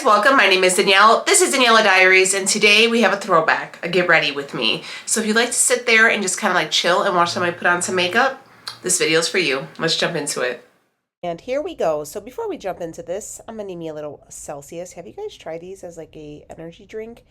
guys, welcome. My name is Danielle. This is Daniela Diaries, and today we have a throwback, a get ready with me. So if you'd like to sit there and just kind of like chill and watch somebody put on some makeup, this video is for you. Let's jump into it. And here we go. So before we jump into this, I'm gonna need me a little Celsius. Have you guys tried these as like a energy drink?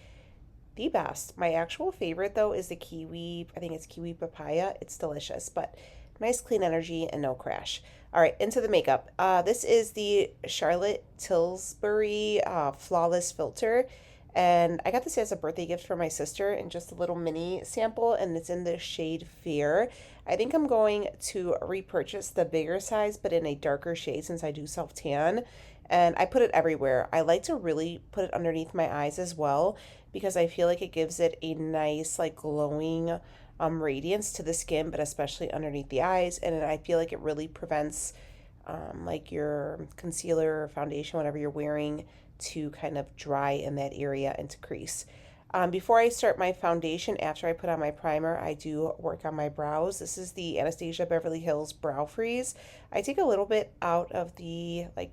The best. My actual favorite though is the kiwi. I think it's kiwi papaya. It's delicious, but nice clean energy and no crash. All right, into the makeup. This is the Charlotte Tilbury Flawless Filter. And I got this as a birthday gift for my sister and just a little mini sample, and it's in the shade Fear. I think I'm going to repurchase the bigger size, but in a darker shade since I do self tan. And I put it everywhere. I like to really put it underneath my eyes as well because I feel like it gives it a nice, like glowing radiance to the skin, but especially underneath the eyes. And I feel like it really prevents like your concealer or foundation, whatever you're wearing, to kind of dry in that area and to crease. Before I start my foundation, after I put on my primer, I do work on my brows. This is the Anastasia Beverly Hills Brow Freeze. I take a little bit out of the like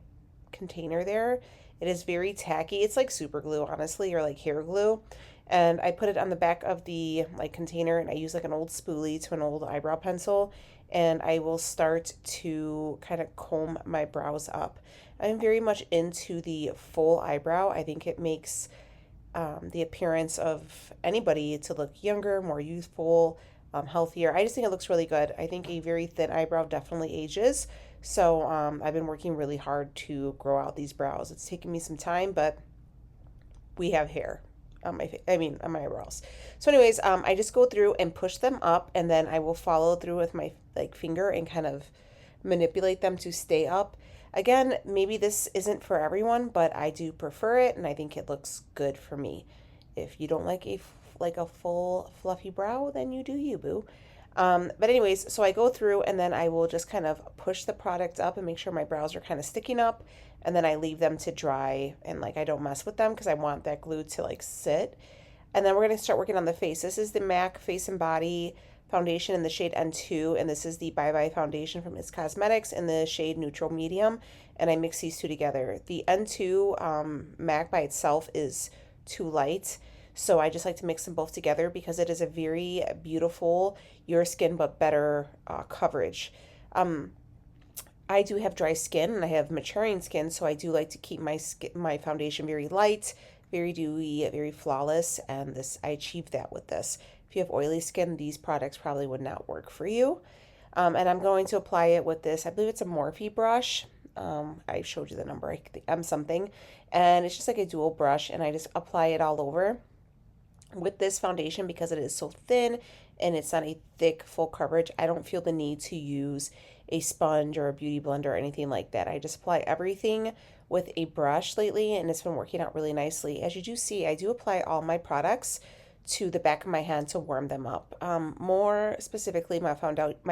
container there. It is very tacky. It's like super glue, honestly, or like hair glue. And I put it on the back of the like container, and I use like an old spoolie to an old eyebrow pencil, and I will start to kind of comb my brows up. I'm very much into the full eyebrow. I think it makes the appearance of anybody to look younger, more youthful, healthier. I just think it looks really good. I think a very thin eyebrow definitely ages. So I've been working really hard to grow out these brows. It's taken me some time, but we have hair on my on my eyebrows. So anyways, I just go through and push them up, and then I will follow through with my like finger and kind of manipulate them to stay up. Again, maybe this isn't for everyone, but I do prefer it, and I think it looks good for me. If you don't like a full fluffy brow, then you do you, boo. But anyways, so I go through and then I will just kind of push the product up and make sure my brows are kind of sticking up, and then I leave them to dry, and like I don't mess with them because I want that glue to like sit. And then we're going to start working on the face. This is the MAC Face and Body foundation in the shade N2, and this is the Bye Bye foundation from It's Cosmetics in the shade Neutral Medium, and I mix these two together. The N2 MAC by itself is too light, so I just like to mix them both together because it is a very beautiful, your skin but better coverage. I do have dry skin and I have maturing skin, so I do like to keep my foundation very light, very dewy, very flawless, and this I achieved that with this. If you have oily skin, these products probably would not work for you. And I'm going to apply it with this, I believe it's a Morphe brush. I showed you the number, M something, and it's just like a dual brush, and I just apply it all over with this foundation because it is so thin and it's not a thick full coverage. I don't feel the need to use a sponge or a beauty blender or anything like that. I just apply everything with a brush lately, and it's been working out really nicely. As you do see, I do apply all my products to the back of my hand to warm them up. More specifically, my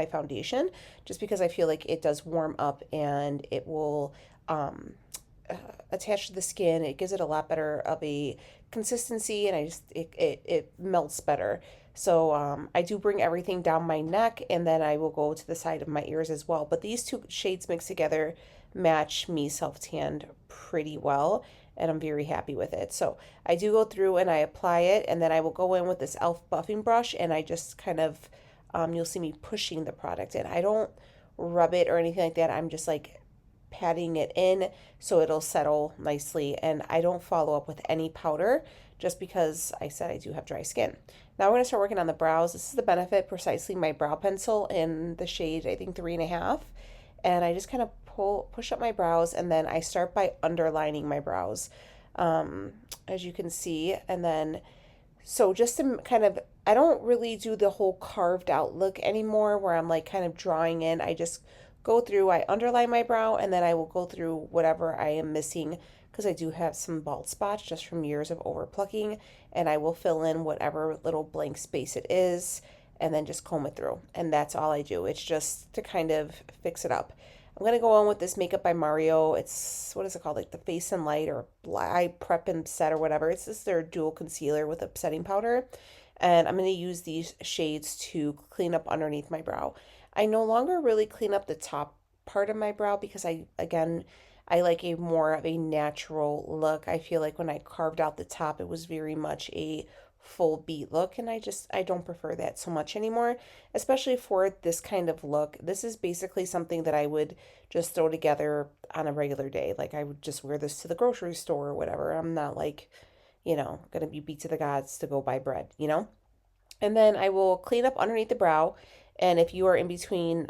foundation, just because I feel like it does warm up and it will attach to the skin. It gives it a lot better of a consistency, and it melts better. So I do bring everything down my neck, and then I will go to the side of my ears as well. But these two shades mixed together match me self-tanned pretty well, and I'm very happy with it. So I do go through and I apply it, and then I will go in with this e.l.f. buffing brush, and I just kind of, you'll see me pushing the product in. I don't rub it or anything like that. I'm just like patting it in so it'll settle nicely, and I don't follow up with any powder just because I said I do have dry skin. Now we're going to start working on the brows. This is the Benefit Precisely My Brow Pencil in the shade, I think, 3.5. And I just kind of push up my brows, and then I start by underlining my brows, as you can see. And then, so just to kind of, I don't really do the whole carved out look anymore where I'm like kind of drawing in. I just go through, I underline my brow, and then I will go through whatever I am missing because I do have some bald spots just from years of over plucking, and I will fill in whatever little blank space it is and then just comb it through. And that's all I do. It's just to kind of fix it up. I'm going to go on with this Makeup by Mario. It's, what is it called? Like the Face and Light or Eye Prep and Set or whatever. It's just their dual concealer with a setting powder. And I'm going to use these shades to clean up underneath my brow. I no longer really clean up the top part of my brow because again, I like a more of a natural look. I feel like when I carved out the top, it was very much a full beat look, and I don't prefer that so much anymore, especially for this kind of look. This is basically something that I would just throw together on a regular day. Like I would just wear this to the grocery store or whatever. I'm not like, gonna be beat to the gods to go buy bread. And then I will clean up underneath the brow. And if you are in between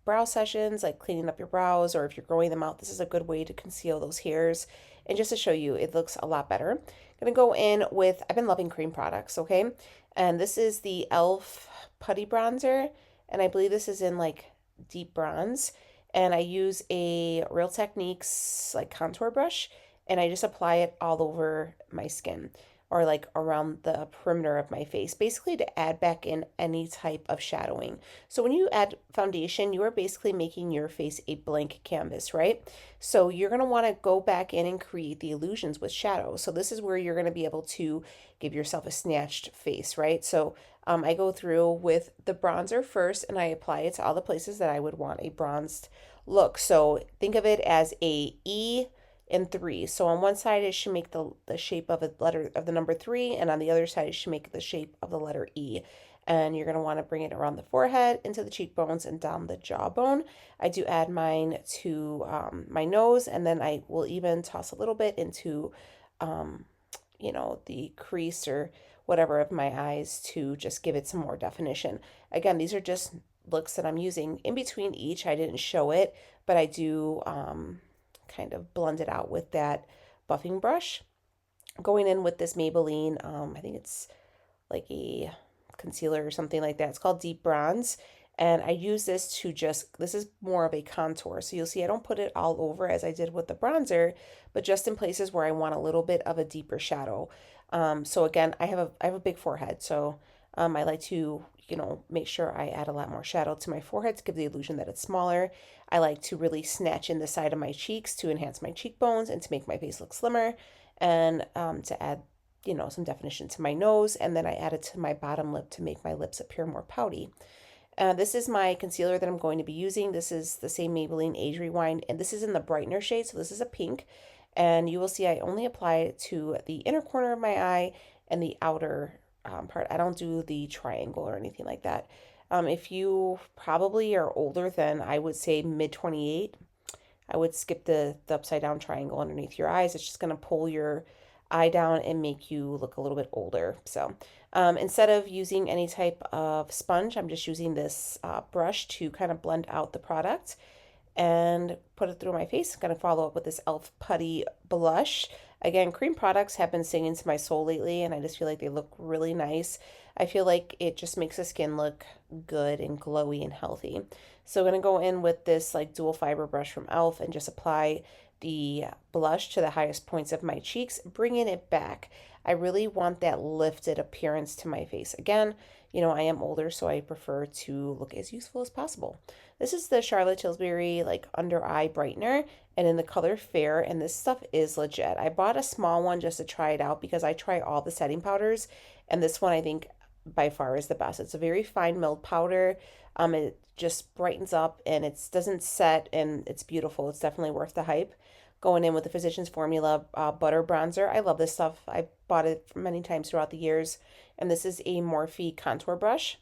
brow sessions, like cleaning up your brows, or if you're growing them out, this is a good way to conceal those hairs. And just to show you, it looks a lot better. I'm gonna go in with, I've been loving cream products, okay? And this is the e.l.f. Putty Bronzer. And I believe this is in like deep bronze. And I use a Real Techniques like contour brush, and I just apply it all over my skin, or like around the perimeter of my face, basically to add back in any type of shadowing. So when you add foundation, you are basically making your face a blank canvas, right? So you're going to want to go back in and create the illusions with shadow. So this is where you're going to be able to give yourself a snatched face, right? So I go through with the bronzer first, and I apply it to all the places that I would want a bronzed look. So think of it as a E and 3. So on one side, it should make the shape of a letter of the number 3, and on the other side, it should make the shape of the letter E. And you're going to want to bring it around the forehead, into the cheekbones, and down the jawbone. I do add mine to my nose, and then I will even toss a little bit into, the crease or whatever of my eyes to just give it some more definition. Again, these are just looks that I'm using in between each. I didn't show it, but I do kind of blend it out with that buffing brush. Going in with this Maybelline, I think it's like a concealer or something like that. It's called Deep Bronze. And I use this to this is more of a contour. So you'll see I don't put it all over as I did with the bronzer, but just in places where I want a little bit of a deeper shadow. So again, I have a big forehead. So I like to, make sure I add a lot more shadow to my forehead to give the illusion that it's smaller. I like to really snatch in the side of my cheeks to enhance my cheekbones and to make my face look slimmer, and to add, some definition to my nose. And then I add it to my bottom lip to make my lips appear more pouty. This is my concealer that I'm going to be using. This is the same Maybelline Age Rewind, and this is in the brightener shade, so this is a pink. And you will see I only apply it to the inner corner of my eye and the outer part. I don't do the triangle or anything like that. If you probably are older than, I would say, mid 28, I would skip the upside down triangle underneath your eyes. It's just going to pull your eye down and make you look a little bit older. So instead of using any type of sponge, I'm just using this brush to kind of blend out the product and put it through my face. I'm going to follow up with this e.l.f. Putty Blush. Again, cream products have been singing to my soul lately, and I just feel like they look really nice. I feel like it just makes the skin look good and glowy and healthy. So I'm going to go in with this like dual fiber brush from e.l.f. and just apply the blush to the highest points of my cheeks, bringing it back. I really want that lifted appearance to my face. Again, I am older, so I prefer to look as youthful as possible. This is the Charlotte Tilbury like under eye brightener, and in the color Fair, and this stuff is legit. I bought a small one just to try it out because I try all the setting powders, and this one I think by far is the best. It's a very fine milled powder. It just brightens up, and it doesn't set, and it's beautiful. It's definitely worth the hype. Going in with the Physicians Formula Butter Bronzer. I love this stuff. I bought it many times throughout the years. And this is a Morphe contour brush.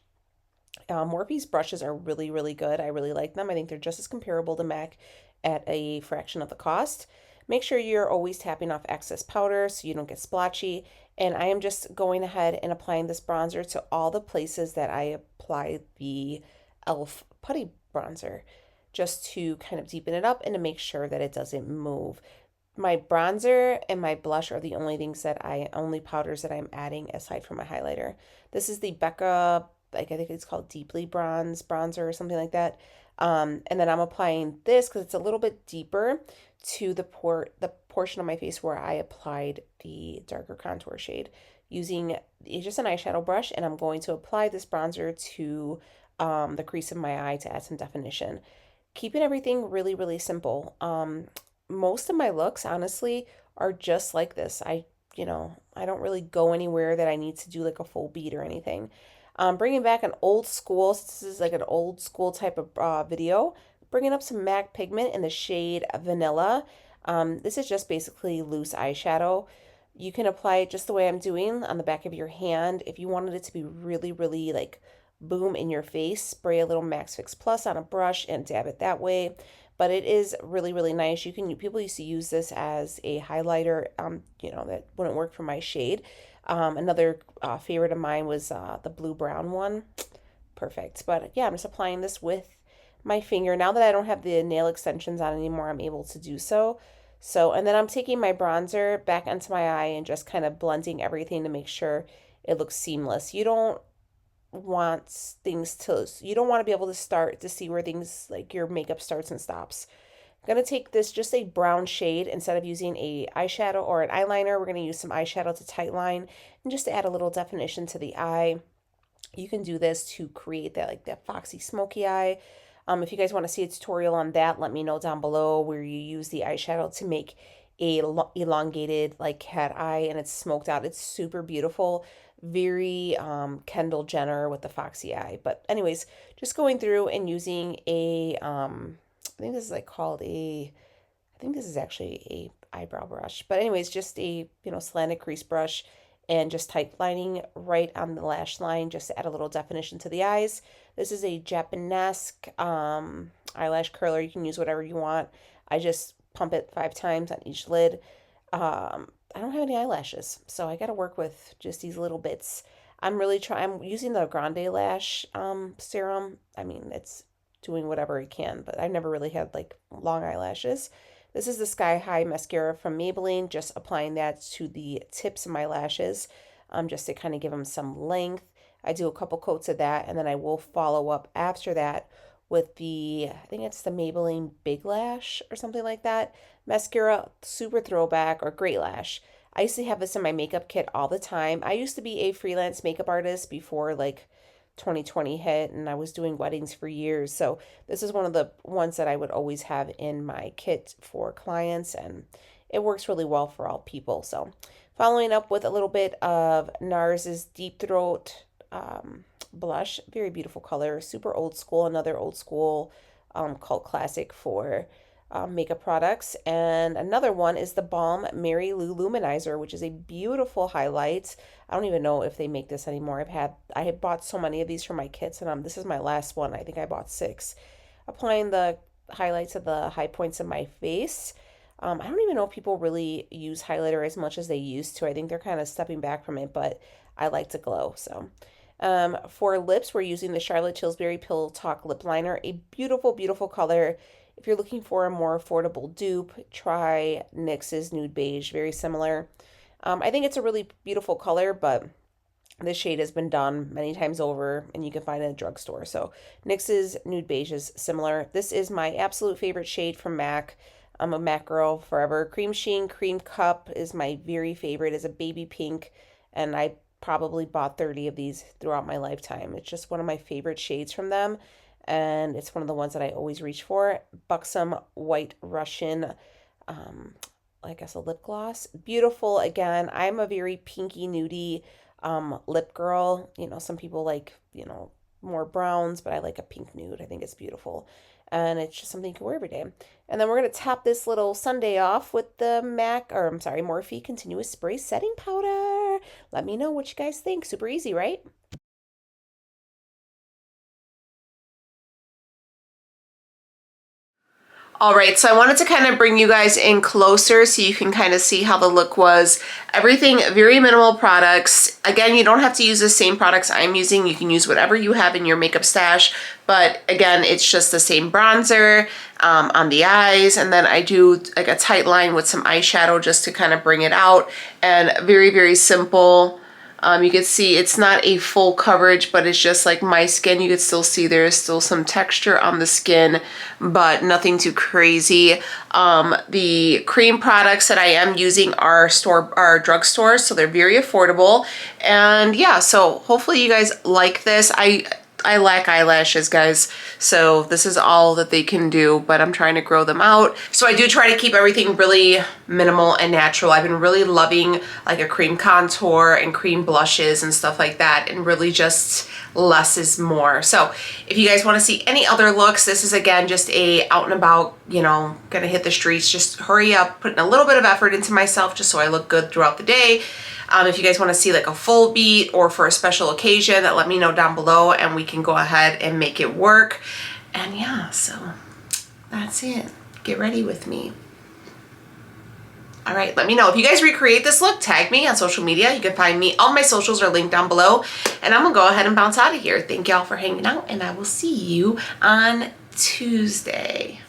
Morphe's brushes are really, really good. I really like them. I think they're just as comparable to MAC at a fraction of the cost. Make sure you're always tapping off excess powder so you don't get splotchy. And I am just going ahead and applying this bronzer to all the places that I apply the e.l.f. Putty Bronzer, just to kind of deepen it up and to make sure that it doesn't move. My bronzer and my blush are the only powders that I'm adding aside from my highlighter. This is the Becca, like I think it's called Deeply Bronzer or something like that. And then I'm applying this because it's a little bit deeper to the portion of my face where I applied the darker contour shade, using just an eyeshadow brush, and I'm going to apply this bronzer to the crease of my eye to add some definition. Keeping everything really, really simple. Most of my looks, honestly, are just like this. I don't really go anywhere that I need to do like a full beat or anything. Bringing back an old school, this is like an old school type of video, bringing up some MAC pigment in the shade Vanilla. This is just basically loose eyeshadow. You can apply it just the way I'm doing on the back of your hand. If you wanted it to be really, really like boom in your face, spray a little Max Fix Plus on a brush and dab it that way. But it is really, really nice. People used to use this as a highlighter. That wouldn't work for my shade. Another favorite of mine was the blue brown one. Perfect. But yeah, I'm just applying this with my finger. Now that I don't have the nail extensions on anymore, I'm able to do so. And then I'm taking my bronzer back onto my eye and just kind of blending everything to make sure it looks seamless. You don't want you don't want to be able to start to see where things like your makeup starts and stops. I'm going to take this, just a brown shade, instead of using a eyeshadow or an eyeliner, we're going to use some eyeshadow to tightline and just to add a little definition to the eye. You can do this to create that foxy smoky eye. If you guys want to see a tutorial on that, let me know down below, where you use the eyeshadow to make a elongated like cat eye and it's smoked out. It's super beautiful. Very Kendall Jenner with the foxy eye. But anyways, just going through and using a I think this is I think this is actually a eyebrow brush. But anyways, just a slanted crease brush, and just tightlining right on the lash line just to add a little definition to the eyes. This is a Japanesque eyelash curler. You can use whatever you want. I just pump it 5 times on each lid. I don't have any eyelashes, so I got to work with just these little bits. I'm using the Grande Lash serum. I mean, it's doing whatever it can, but I've never really had like long eyelashes. This is the Sky High mascara from Maybelline, just applying that to the tips of my lashes, just to kind of give them some length. I do a couple coats of that, and then I will follow up after that with I think it's the Maybelline Big Lash or something like that mascara, super throwback, or Great Lash. I used to have this in my makeup kit all the time. I used to be a freelance makeup artist before like 2020 hit, and I was doing weddings for years. So this is one of the ones that I would always have in my kit for clients, and it works really well for all people. So following up with a little bit of NARS's Deep Throat blush, very beautiful color, super old school, another old school cult classic for makeup products. And another one is the Balm Mary Lou Luminizer, which is a beautiful highlight. I don't even know if they make this anymore. I have bought so many of these for my kits, and this is my last one. I think I bought 6. Applying the highlights of the high points of my face. I don't even know if people really use highlighter as much as they used to. I think they're kind of stepping back from it, but I like to glow. So for lips, we're using the Charlotte Tilbury Pillow Talk lip liner, a beautiful, beautiful color. If you're looking for a more affordable dupe, try NYX's Nude Beige, very similar. I think it's a really beautiful color, but this shade has been done many times over, and you can find it in a drugstore. So NYX's Nude Beige is similar. This is my absolute favorite shade from MAC. I'm a MAC girl forever. Cream Sheen Cream Cup is my very favorite. It's a baby pink, and I probably bought 30 of these throughout my lifetime. It's just one of my favorite shades from them, and it's one of the ones that I always reach for. Buxom White Russian, I guess a lip gloss. Beautiful. Again, I'm a very pinky nudie lip girl. Some people like, more browns, but I like a pink nude. I think it's beautiful. And it's just something you can wear every day. And then we're going to top this little sundae off with the Morphe Continuous Spray Setting Powder. Let me know what you guys think. Super easy, right? All right, so I wanted to kind of bring you guys in closer so you can kind of see how the look was. Everything, very minimal products. Again, you don't have to use the same products I'm using. You can use whatever you have in your makeup stash. But again, it's just the same bronzer on the eyes. And then I do like a tight line with some eyeshadow just to kind of bring it out. And very, very simple. You can see it's not a full coverage, but it's just like my skin. You can still see there's still some texture on the skin, but nothing too crazy. The cream products that I am using are drugstores, so they're very affordable. And yeah, so hopefully you guys like this. I lack eyelashes, guys, so this is all that they can do, but I'm trying to grow them out. So I do try to keep everything really minimal and natural. I've been really loving like a cream contour and cream blushes and stuff like that, and really just less is more. So if you guys want to see any other looks, this is again just a out and about, you know, gonna hit the streets, just hurry up, putting a little bit of effort into myself just so I look good throughout the day. If you guys want to see like a full beat or for a special occasion, let me know down below and we can go ahead and make it work. And yeah, so that's it. Get ready with me. All right, let me know. If you guys recreate this look, tag me on social media. You can find me. All my socials are linked down below. And I'm going to go ahead and bounce out of here. Thank y'all for hanging out, and I will see you on Tuesday.